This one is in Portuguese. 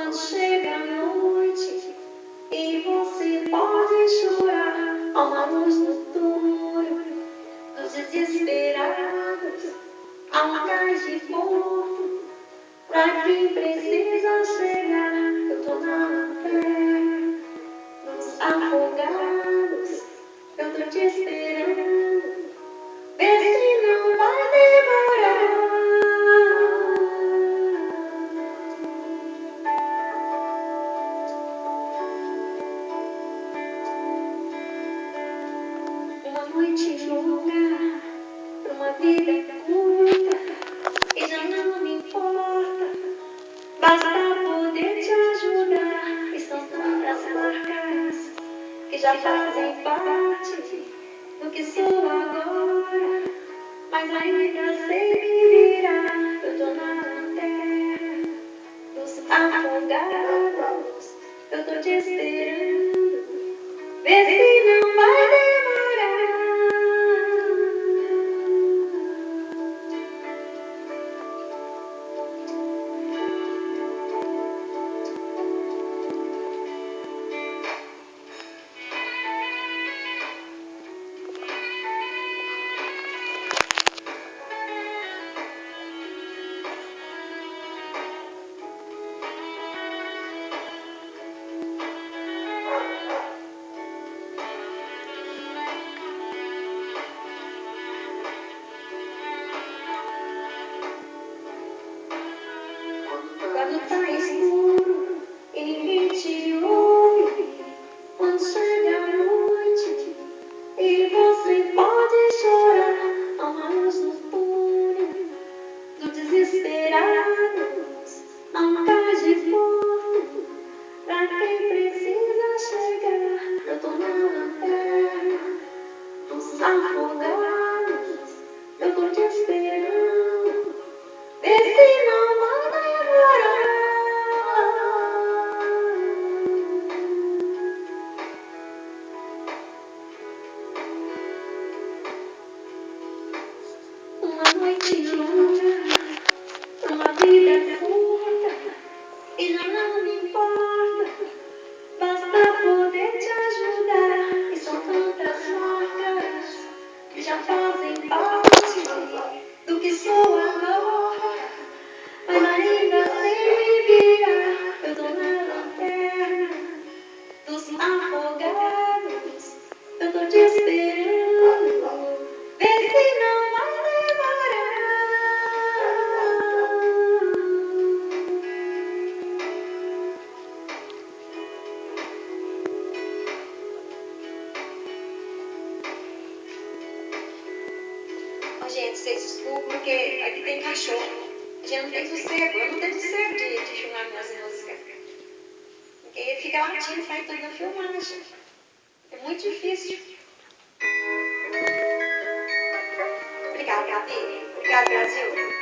Quando chega a noite e você pode chorar, há uma luz no túnel dos desesperados, há um cais de conforto pra quem precisa chegar. Eu tô na lanterna dos afogados, eu tô te esperando, vê se não vai demorar. Uma noite longa, uma vida curta, e já não me importa, basta poder te ajudar. E são tantas marcas que já fazem parte do que sou agora, mas ainda sei me virar. Eu tô na lanterna dos afogados, eu tô te esperando, vê se não vai demorar. Quando tá escuro e ninguém te ouve, quando chega a noite e você pode chorar, há uma luz no túnel dos desesperados, há um cais de porto pra quem precisa chegar. Eu tô na lanterna dos afogados, eu tô te esperando, vê se não vai demorar. Uma noite longa, uma vida curta, e já não me importa, basta poder te ajudar. E são tantas marcas que já fazem parte do que sou agora, mas ainda sei me virar. Eu tô na lanterna dos afogados, eu tô te esperando, vê se não vai demorar. Gente, vocês desculpem porque aqui tem cachorro. A gente não tem sossego, eu não tenho sossego de filmar minhas músicas. Porque fica latindo, sai tudo na filmagem. É muito difícil. Obrigada, Gabi. Obrigada, Brasil.